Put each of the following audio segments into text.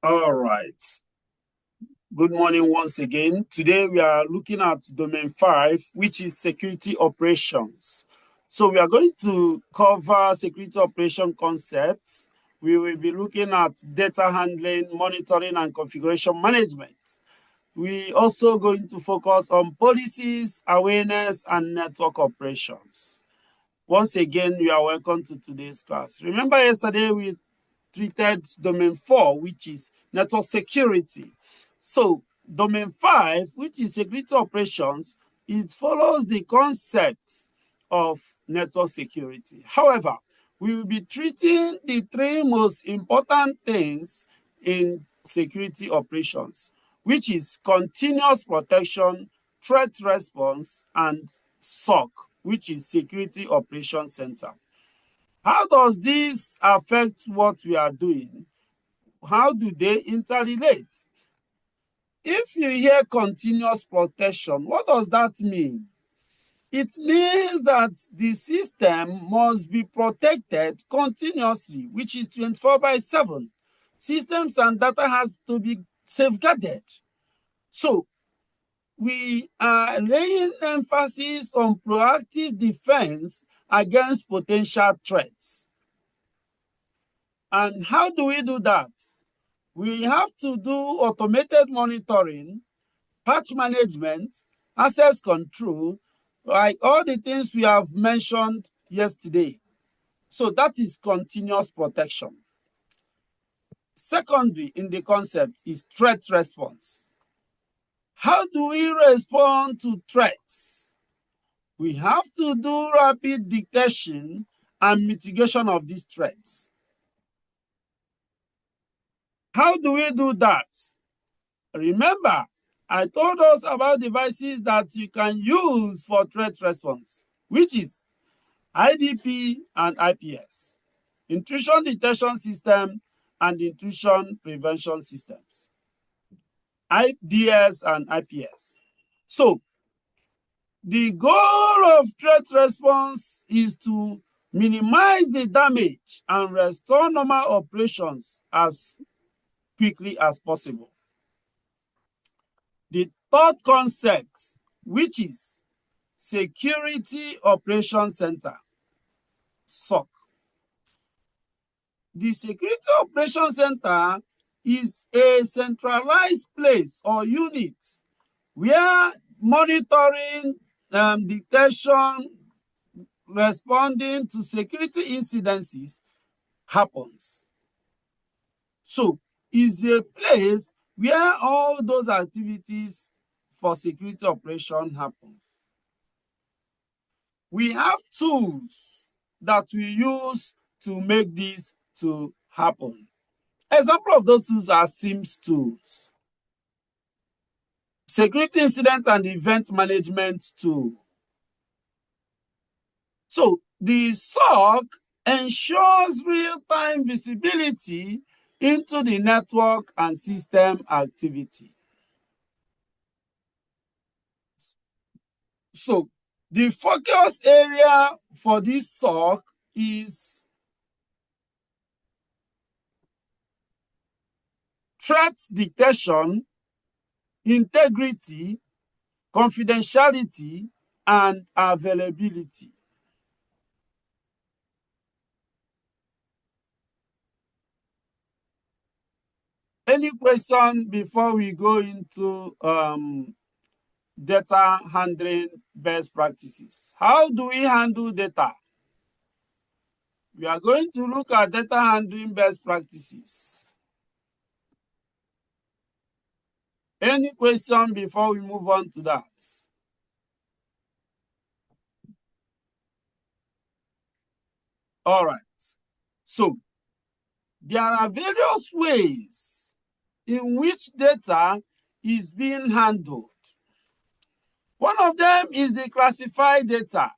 All right. Good morning once again. Today we are looking at domain 5, which is security operations. So we are going to cover security operation concepts. We will be looking at data handling, monitoring, and configuration management. We also going to focus on policies, awareness, and network operations. Once again, you are welcome to today's class. Remember yesterday we treated domain 4, which is network security. So domain 5, which is security operations, it follows the concept of network security. However, we will be treating the three most important things in security operations, which is continuous protection, threat response, and SOC, which is Security Operations Center. How does this affect what we are doing? How do they interrelate? If you hear continuous protection, what does that mean? It means that the system must be protected continuously, which is 24/7. Systems and data has to be safeguarded. So we are laying emphasis on proactive defense against potential threats. And how do we do that? We have to do automated monitoring, patch management, access control, like all the things we have mentioned yesterday. So that is continuous protection. Secondary in the concept is threat response. How do we respond to threats? We have to do rapid detection and mitigation of these threats. How do we do that? Remember, I told us about devices that you can use for threat response, which is IDP and IPS, intrusion detection system and intrusion prevention systems, IDS and IPS. So the goal of threat response is to minimize the damage and restore normal operations as quickly as possible. The third concept, which is Security Operations Center, SOC. The Security Operations Center is a centralized place or unit where monitoring, detection, responding to security incidences happens. So it's a place where all those activities for security operation happens. We have tools that we use to make this to happen. Example of those tools are SIEMS tools, security incident and event management tool. So the SOC ensures real-time visibility into the network and system activity. So the focus area for this SOC is threat detection, integrity, confidentiality, and availability. Any question before we go into data handling best practices? How do we handle data? We are going to look at data handling best practices. Any question before we move on to that? All right. So there are various ways in which data is being handled. One of them is the classified data,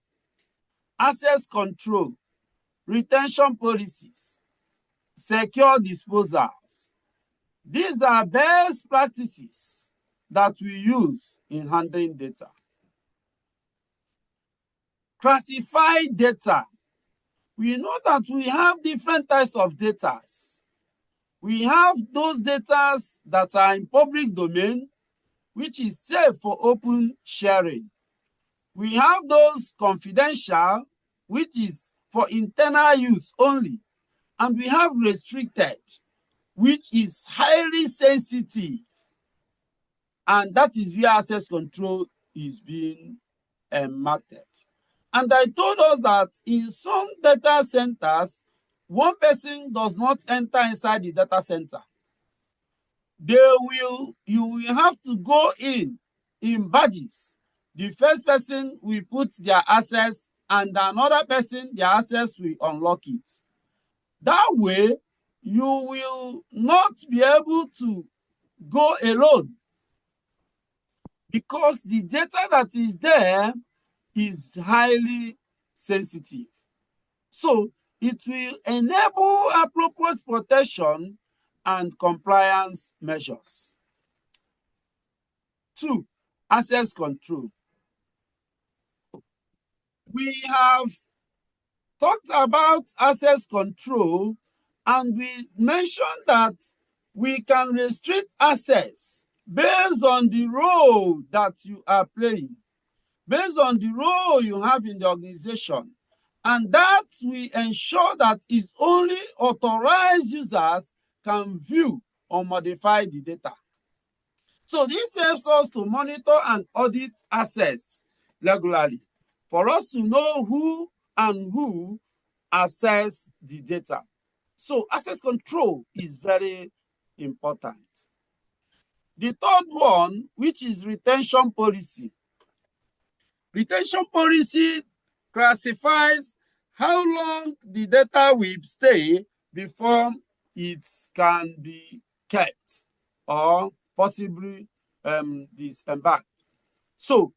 access control, retention policies, secure disposals. These are best practices that we use in handling data. Classified data. We know that we have different types of data. We have those data that are in public domain, which is safe for open sharing. We have those confidential, which is for internal use only. And we have restricted, which is highly sensitive. And that is where access control is being marketed. And I told us that in some data centers, one person does not enter inside the data center. You will have to go in batches. The first person will put their access and another person, their access will unlock it. That way, you will not be able to go alone because the data that is there is highly sensitive. So it will enable appropriate protection and compliance measures. 2, access control. We have talked about access control and we mentioned that we can restrict access based on the role that you are playing, based on the role you have in the organization. And that will ensure that it's only authorized users can view or modify the data. So this helps us to monitor and audit access regularly for us to know who and who access the data. So access control is very important. The third one, which is retention policy. Retention policy classifies how long the data will stay before it can be kept or possibly disembarked. So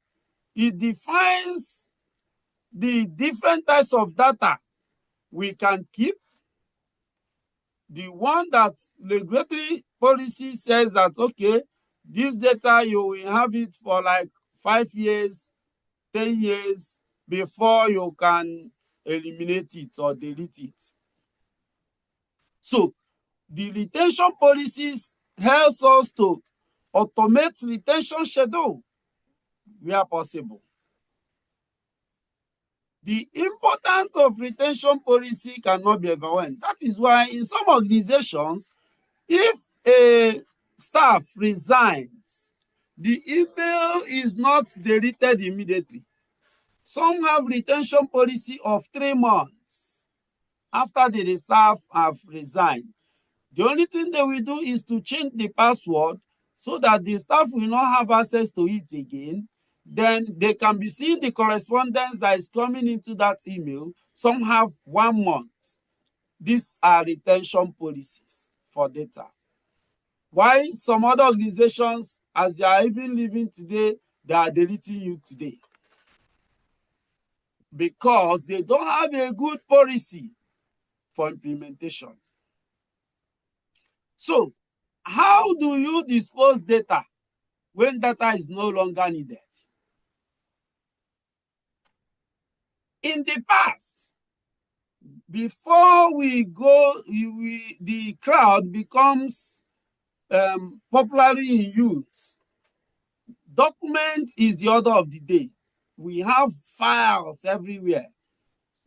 it defines the different types of data we can keep. The one that regulatory policy says that, okay, this data, you will have it for like 5 years, 10 years before you can eliminate it or delete it. So the retention policies helps us to automate retention schedule where possible. The importance of retention policy cannot be overwhelmed. That is why in some organizations, if a staff resigns, the email is not deleted immediately. Some have retention policy of 3 months after the staff have resigned. The only thing they will do is to change the password so that the staff will not have access to it again. Then they can be seeing the correspondence that is coming into that email. Some have 1 month. These are retention policies for data. Why some other organizations, as you are even living today, they are deleting you today? Because they don't have a good policy for implementation. So, how do you dispose data when data is no longer needed? In the past, before we go, the cloud becomes popularly in use. Document is the order of the day. We have files everywhere.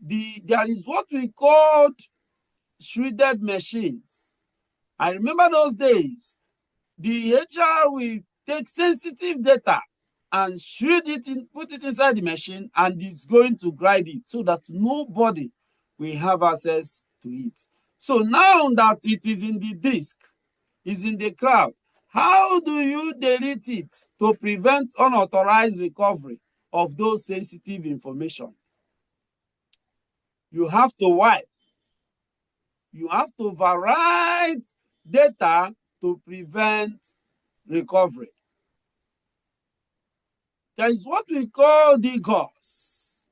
There is what we called shredded machines. I remember those days. The HR will take sensitive data and shred it in, put it inside the machine, and it's going to grind it so that nobody will have access to it. So now that it is in the disk, is in the cloud, how do you delete it to prevent unauthorized recovery of those sensitive information? You have to wipe. You have to overwrite data to prevent recovery. There is what we call DDoS.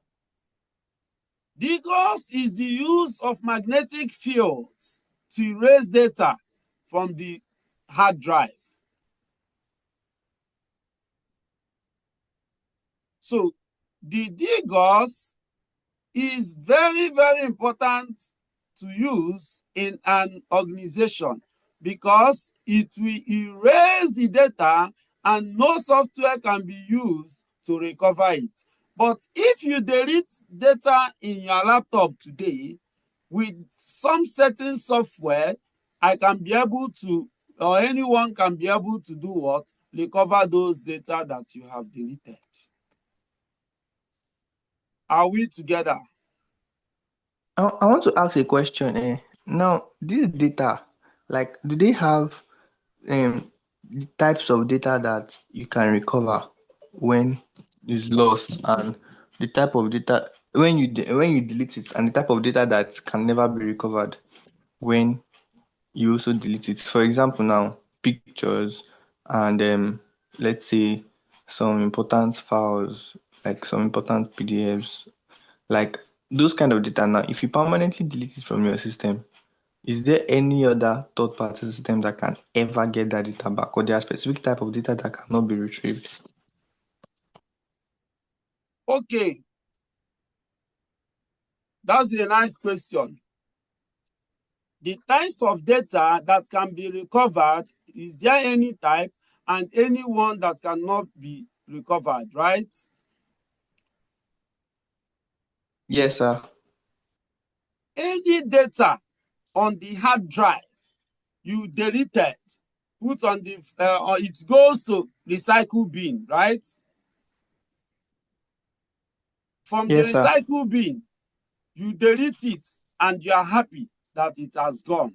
DDoS is the use of magnetic fields to erase data from the hard drive. So the DDoS is very, very important to use in an organization because it will erase the data and no software can be used to recover it. But if you delete data in your laptop today, with some certain software, I can be able to, or anyone can be able to do what? Recover those data that you have deleted. Are we together? I want to ask a question. Now, this data, like, do they have the types of data that you can recover when it's lost, and the type of data when you delete it, and the type of data that can never be recovered when you also delete it? For example, now pictures and let's say some important files, like some important PDFs, like those kind of data. Now, if you permanently delete it from your system, is there any other third-party system that can ever get that data back, or there are specific type of data that cannot be retrieved? Okay, that's a nice question. The types of data that can be recovered, is there any type and any one that cannot be recovered, right? Yes, sir. Any data on the hard drive you deleted, put on the, or it goes to recycle bin, right? From the Yes, sir. recycle bin, you delete it and you are happy that it has gone.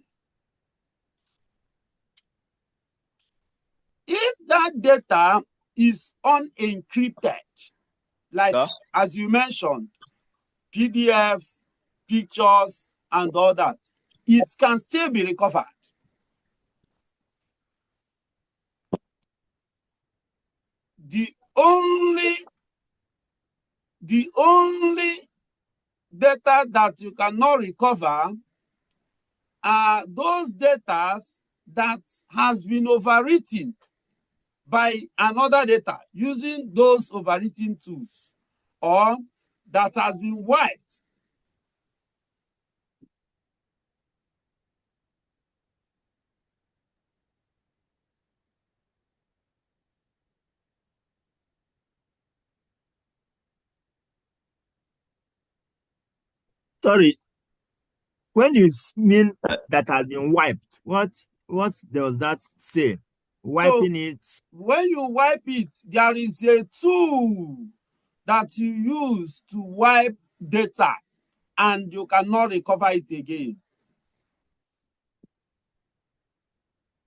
If that data is unencrypted, like as you mentioned, PDF, pictures, and all that, it can still be recovered. The only data that you cannot recover are those data that has been overwritten by another data using those overwritten tools, or that has been wiped. Sorry, when you mean that has been wiped, what does that say? Wiping it? When you wipe it, there is a tool that you use to wipe data and you cannot recover it again.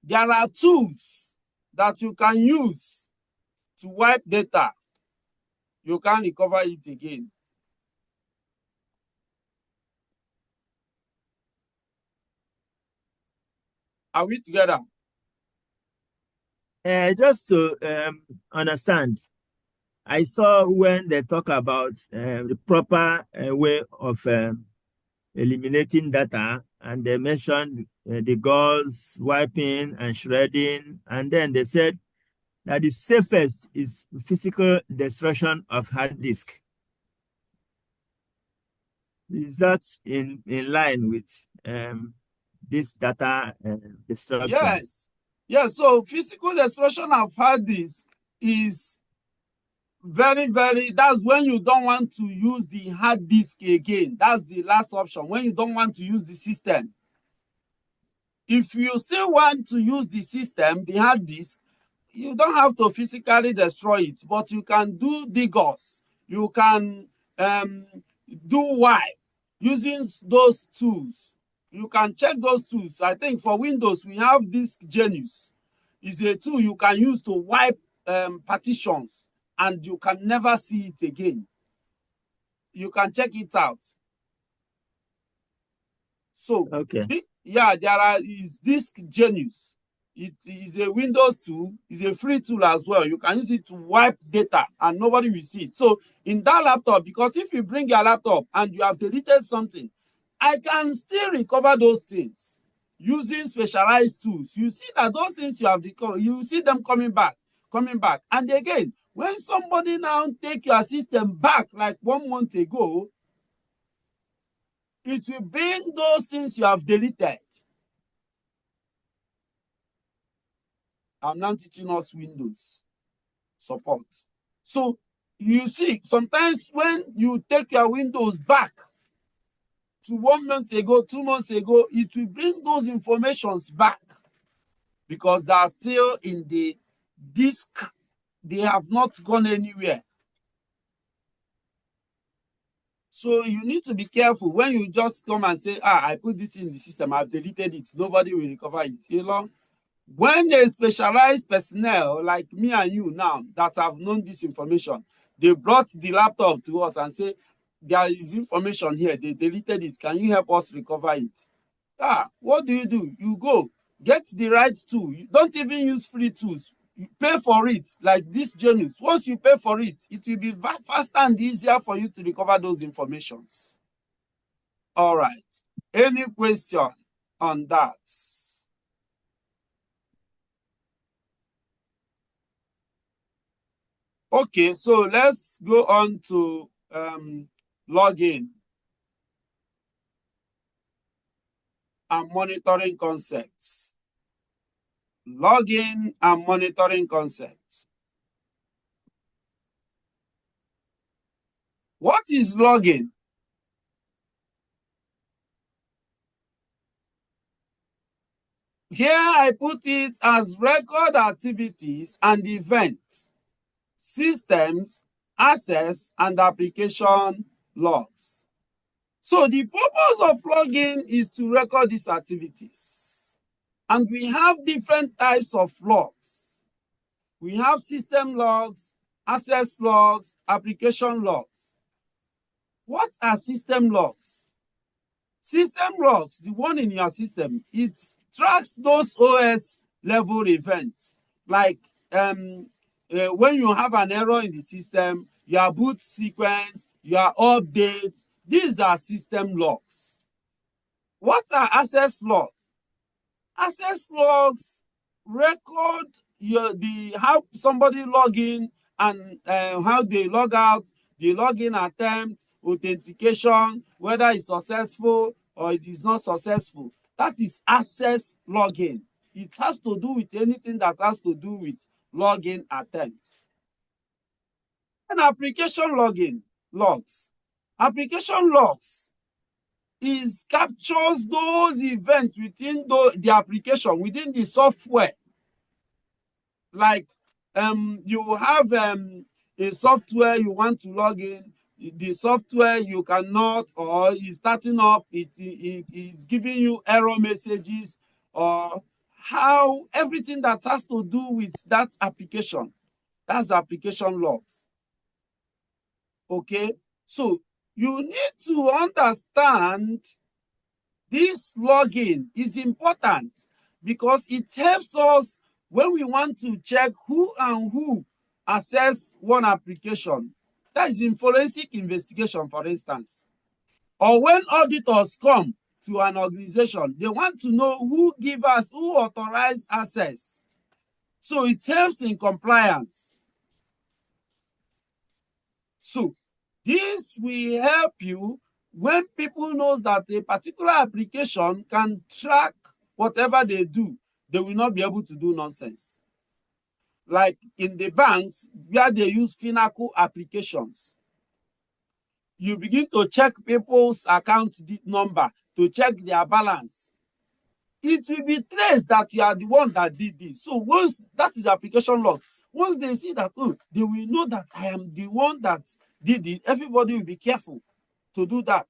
There are tools that you can use to wipe data. You can't recover it again. Are we together? Just to understand, I saw when they talk about the proper way of eliminating data, and they mentioned the gauze, wiping, and shredding, and then they said that the safest is physical destruction of hard disk. Is that in line with this data destruction? Yes. Yes, so physical destruction of hard disk is that's when you don't want to use the hard disk again. That's the last option, when you don't want to use the system. If you still want to use the system, the hard disk, you don't have to physically destroy it, but you can do DDoS. You can do wipe using those tools. You can check those tools. I think for Windows, we have this Genius. It's a tool you can use to wipe partitions, and you can never see it again. You can check it out. So, okay. Yeah, is Disk Genius. It is a Windows tool. It's a free tool as well. You can use it to wipe data and nobody will see it. So in that laptop, because if you bring your laptop and you have deleted something, I can still recover those things using specialized tools. You see that those things you see them coming back. And again, when somebody now take your system back like 1 month ago, it will bring those things you have deleted. I'm now teaching us Windows support. So you see, sometimes when you take your Windows back to 1 month ago, 2 months ago, it will bring those informations back because they are still in the disk. They have not gone anywhere. So you need to be careful when you just come and say, I put this in the system, I've deleted it, nobody will recover it. You know, when a specialized personnel like me and you now that have known this information, they brought the laptop to us and say, there is information here, they deleted it, can you help us recover it? What do? You go get the right tool. You don't even use free tools. You pay for it, like this Genius. Once you pay for it, it will be faster and easier for you to recover those informations. All right. Any question on that? Okay, so let's go on to login and monitoring concepts. Login and monitoring concepts. What is login? Here I put it as record activities and events, systems, access, and application logs. So the purpose of login is to record these activities. And we have different types of logs. We have system logs, access logs, application logs. What are system logs? System logs, the one in your system, it tracks those OS level events. Like when you have an error in the system, your boot sequence, your update, these are system logs. What are access logs? Access logs record how somebody log in and how they log out, the login attempt, authentication, whether it's successful or it is not successful. That is access login. It has to do with anything that has to do with login attempts. And application login logs. Application logs captures those events within the application, within the software. Like you have a software you want to log in, the software you cannot, or is starting up, it's giving you error messages, or how everything that has to do with that application. That's application logs. Okay, so you need to understand this login is important because it helps us when we want to check who and who access one application. That is in forensic investigation, for instance. Or when auditors come to an organization, they want to know who authorized access. So it helps in compliance. So this will help you when people know that a particular application can track whatever they do. They will not be able to do nonsense. Like in the banks where they use Finacle applications, you begin to check people's account number to check their balance. It will be traced that you are the one that did this. So once that is application log, once they see that, oh, they will know that I am the one that did it. Everybody will be careful to do that.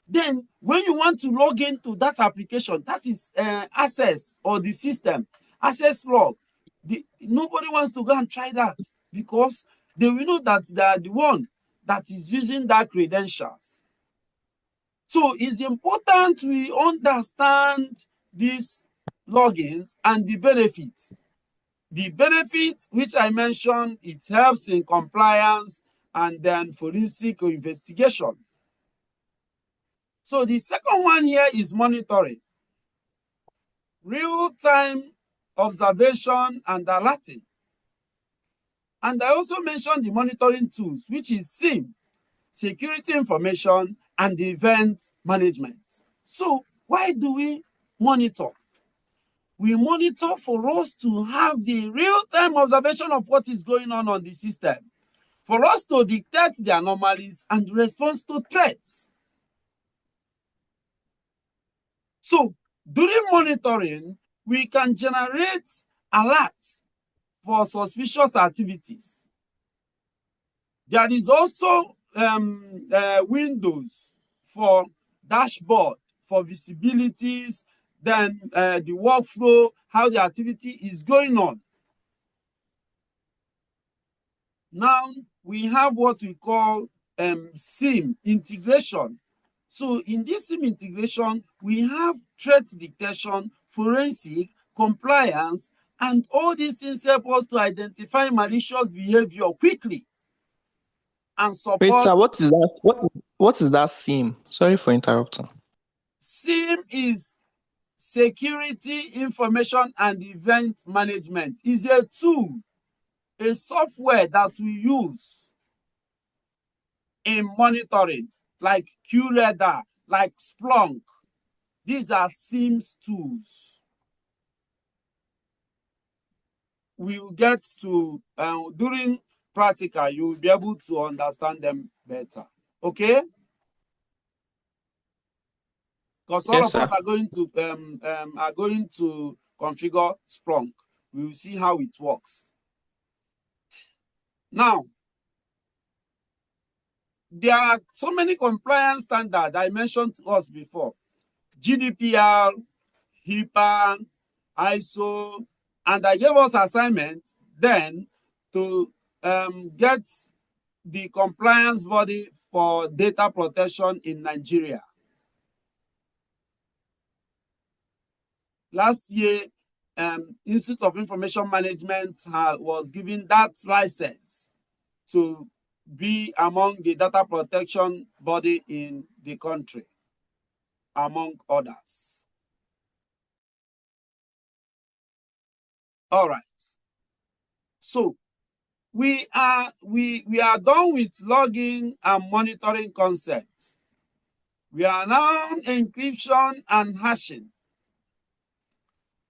Then when you want to log into that application, that is access or the system, access log, nobody wants to go and try that because they will know that they are the one that is using that credentials. So it's important we understand these logins and the benefits. The benefits which I mentioned, it helps in compliance and then forensic investigation. So the second one here is monitoring. Real-time observation and alerting. And I also mentioned the monitoring tools, which is SIEM, security information, and event management. So why do we monitor? we monitor for us to have the real-time observation of what is going on the system, for us to detect the anomalies and respond to threats. So during monitoring, we can generate alerts for suspicious activities. There is also windows for dashboard, for visibilities, then the workflow, how the activity is going on. Now we have what we call SIEM integration. So in this SIEM integration, we have threat detection, forensic, compliance, and all these things help us to identify malicious behavior quickly and support. Wait, sir, what is that? What is that SIEM? Sorry for interrupting. SIEM is Security Information and Event Management. Is a tool, a software that we use in monitoring, like QRadar, like Splunk. These are SIEMs tools. We will get to, during practical, you will be able to understand them better. Okay? Because all of us are going to configure Splunk. We will see how it works. Now, there are so many compliance standards I mentioned to us before. GDPR, HIPAA, ISO, and I gave us assignment then to get the compliance body for data protection in Nigeria. Last year, Institute of Information Management was given that license to be among the data protection body in the country, among others. All right. So we are done with logging and monitoring concepts. We are now encryption and hashing.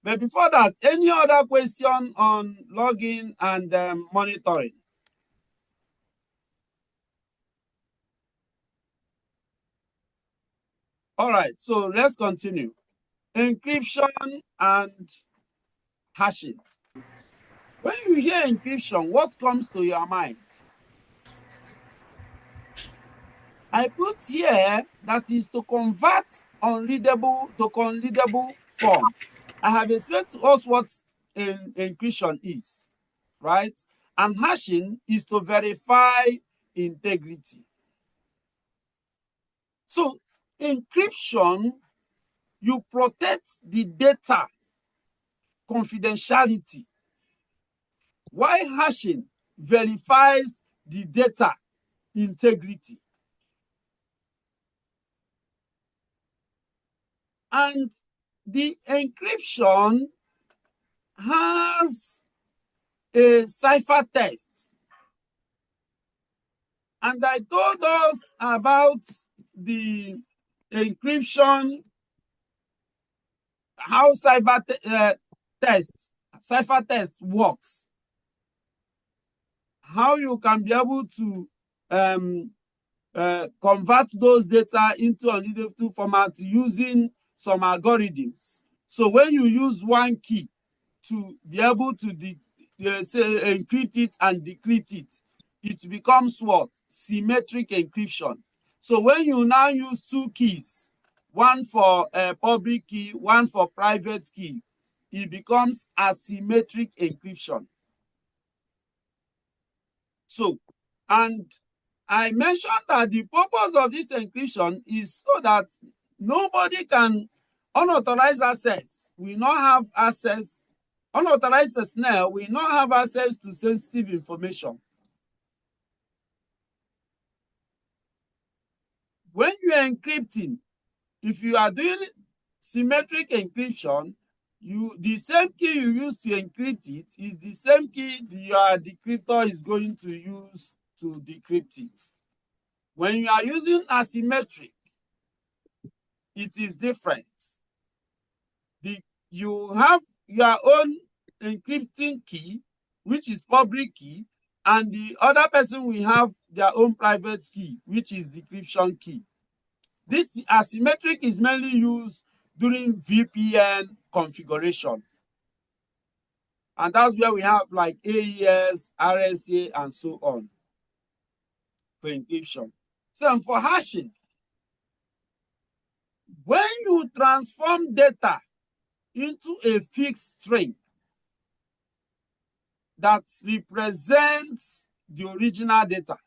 But before that, any other question on logging and monitoring? All right, so let's continue. Encryption and hashing. When you hear encryption, what comes to your mind? I put here that is to convert unreadable to unreadable form. I have explained to us what encryption is, right? And hashing is to verify integrity. So encryption, you protect the data confidentiality, while hashing verifies the data integrity. And the encryption has a ciphertext. And I told us about the encryption, how ciphertext works, how you can be able to convert those data into unreadable format using some algorithms. So when you use one key to be able to encrypt it and decrypt it, it becomes what? Symmetric encryption. So when you now use two keys, one for a public key, one for private key, it becomes asymmetric encryption. So, and I mentioned that the purpose of this encryption is so that nobody can, unauthorized access will not have access, unauthorized personnel will not have access to sensitive information. When you are encrypting, if you are doing symmetric encryption, the same key you use to encrypt it is the same key your decryptor is going to use to decrypt it. When you are using asymmetric, it is different. You have your own encrypting key, which is public key, and the other person will have their own private key, which is decryption key. This asymmetric is mainly used during VPN configuration. And that's where we have like AES, RSA, and so on for encryption. So for hashing, when you transform data into a fixed string that represents the original data,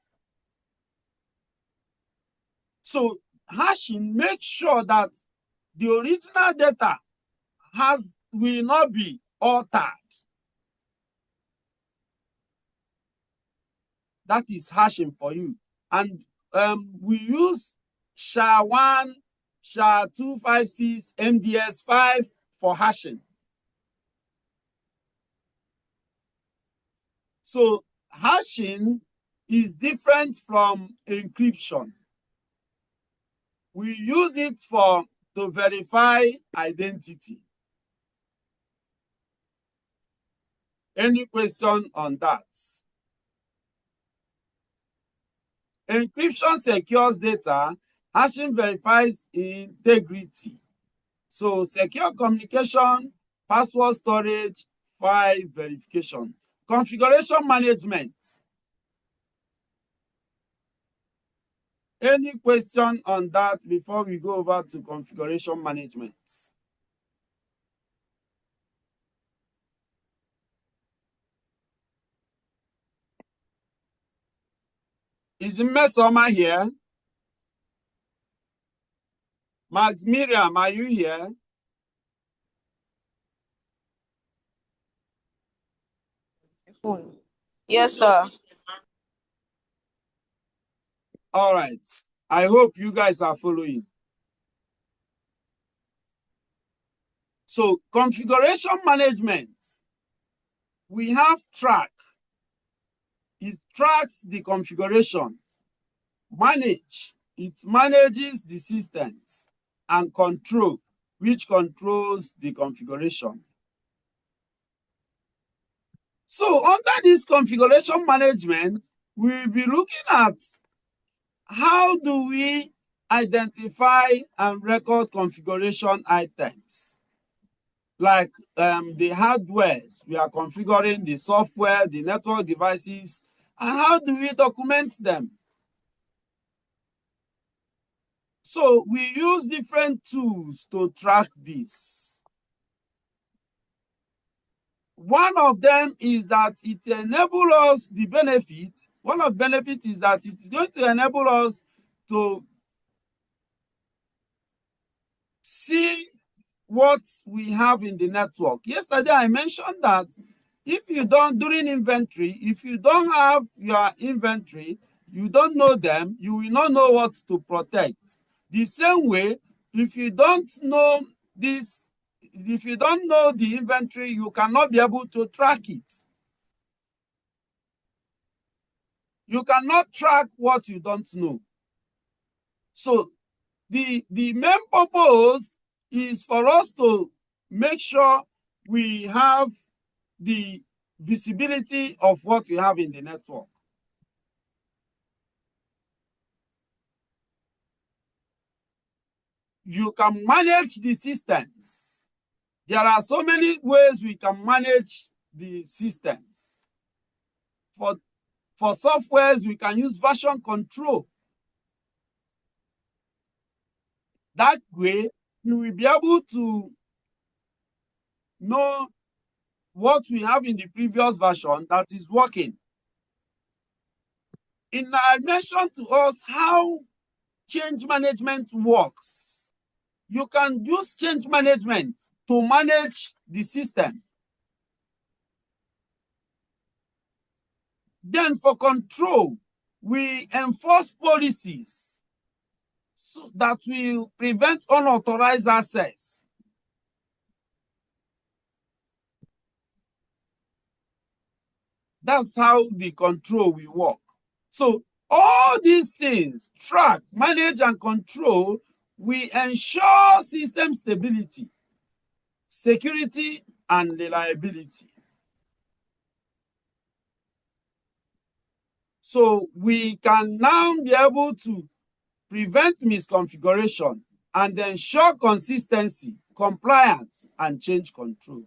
so hashing makes sure that the original data will not be altered. That is hashing for you. And we use SHA-1, SHA-256, MDS5 for hashing. So hashing is different from encryption. We use it to verify identity. Any question on that? Encryption secures data, hashing verifies integrity. So secure communication, password storage, file verification. Configuration management. Any question on that before we go over to configuration management? Is Mmesoma here? Max Miriam, are you here? Yes, sir. All right. I hope you guys are following. So configuration management, we have track. It tracks the configuration. Manage, it manages the systems. And control, which controls the configuration. So under this configuration management, we'll be looking at how do we identify and record configuration items. Like the hardwares, we are configuring the software, the network devices, and how do we document them? So we use different tools to track this. One of them is that it enables us the benefit. One of the benefits is that it is going to enable us to see what we have in the network. Yesterday, I mentioned that if you don't, during inventory, if you don't have your inventory, you don't know them, you will not know what to protect. The same way, if you don't know this, if you don't know the inventory, you cannot be able to track it. You cannot track what you don't know. So the main purpose is for us to make sure we have the visibility of what we have in the network. You can manage the systems. There are so many ways we can manage the systems. For softwares, we can use version control. That way, you will be able to know what we have in the previous version that is working. I mentioned to us how change management works. You can use change management to manage the system. Then for control, we enforce policies so that will prevent unauthorized access. That's how the control will work. So all these things, track, manage, and control, we ensure system stability. security and reliability. So we can now be able to prevent misconfiguration and ensure consistency, compliance, and change control.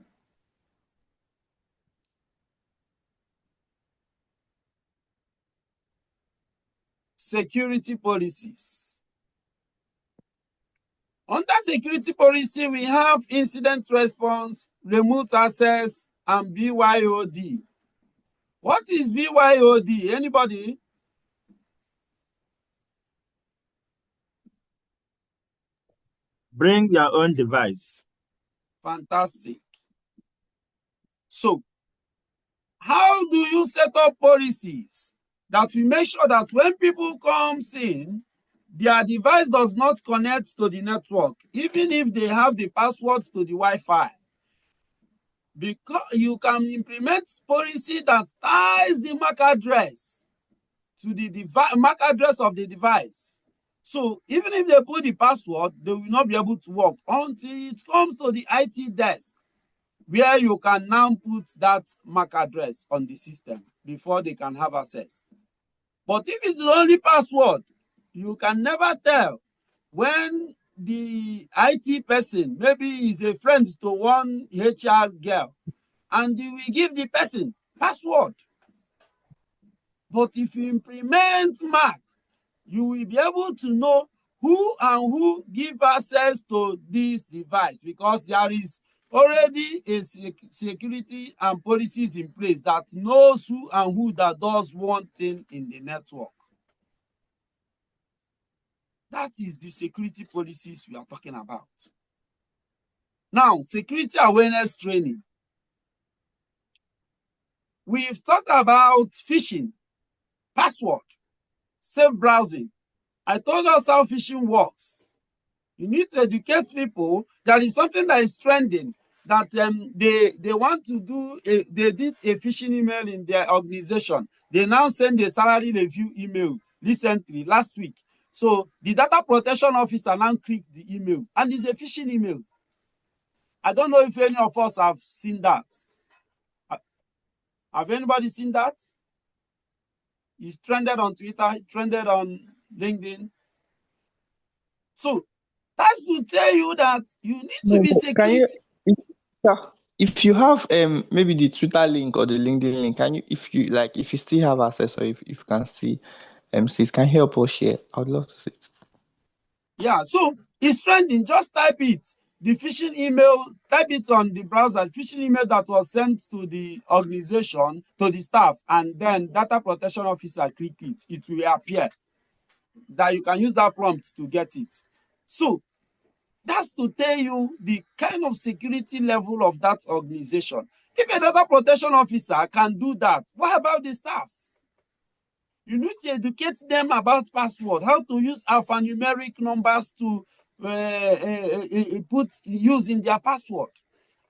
Security policies. Under security policy, we have incident response, remote access, and BYOD. What is BYOD? Anybody? Bring your own device. Fantastic. So, how do you set up policies that will make sure that when people come in, their device does not connect to the network, even if they have the password to the Wi-Fi? Because you can implement policy that ties the MAC address to the MAC address of the device. So even if they put the password, they will not be able to work until it comes to the IT desk, where you can now put that MAC address on the system before they can have access. But if it's only password, you can never tell when the IT person maybe is a friend to one HR girl, and you will give the person password. But if you implement MAC, you will be able to know who give access to this device, because there is already a security and policies in place that knows who that does one thing in the network. That is the security policies we are talking about. Now, security awareness training. We've talked about phishing, password, safe browsing. I told us how phishing works. You need to educate people. There is something that is trending, that they want to do, they did a phishing email in their organization. They now send a salary review email recently, last week. So the data protection officer now clicked the email, and it's a phishing email. I don't know if any of us have seen that. Have anybody seen that? It's trended on Twitter, it trended on LinkedIn. So that's to tell you that you need to be secure. If you have maybe the Twitter link or the LinkedIn link, can you, if you still have access, or if you can see see it, can you help us share? I would love to see it. Yeah, so it's trending. Just type it. The phishing email, type it on the browser, phishing email that was sent to the organization, to the staff, and then data protection officer click it. It will appear that you can use that prompt to get it. So that's to tell you the kind of security level of that organization. If a data protection officer can do that, what about the staffs? You need to educate them about password, how to use alphanumeric numbers to use in their password,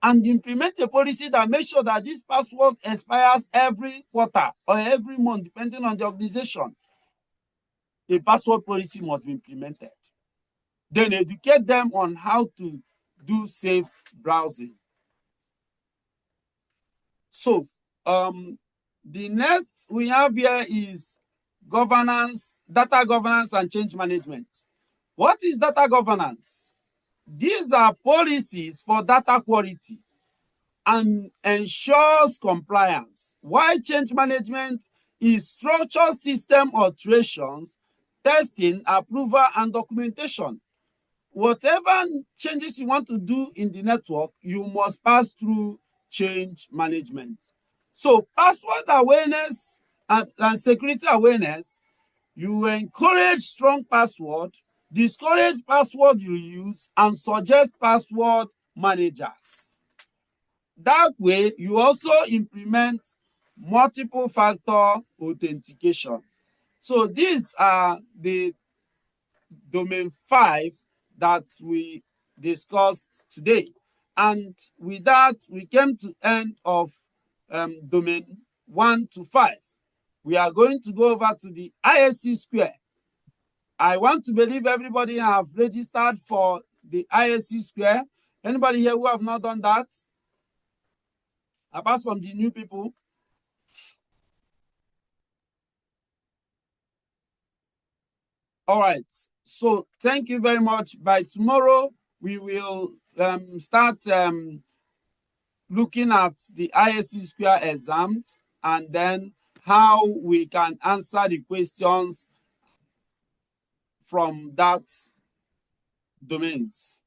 and implement a policy that makes sure that this password expires every quarter or every month, depending on the organization. A password policy must be implemented. Then educate them on how to do safe browsing. So the next we have here is governance, data governance and change management. What is data governance? These are policies for data quality and ensures compliance, while change management is structured system alterations, testing, approval, and documentation. Whatever changes you want to do in the network, you must pass through change management. So password awareness and security awareness, you encourage strong password, discourage password reuse, and suggest password managers. That way, you also implement multiple factor authentication. So these are the domain 5 that we discussed today. And with that, we came to end of domain 1 to 5. We are going to go over to the ISC Square. I want to believe everybody have registered for the ISC Square. Anybody here who have not done that? Apart from the new people? All right. So thank you very much. By tomorrow, we will start looking at the ISC Square exams and then how we can answer the questions from that domains.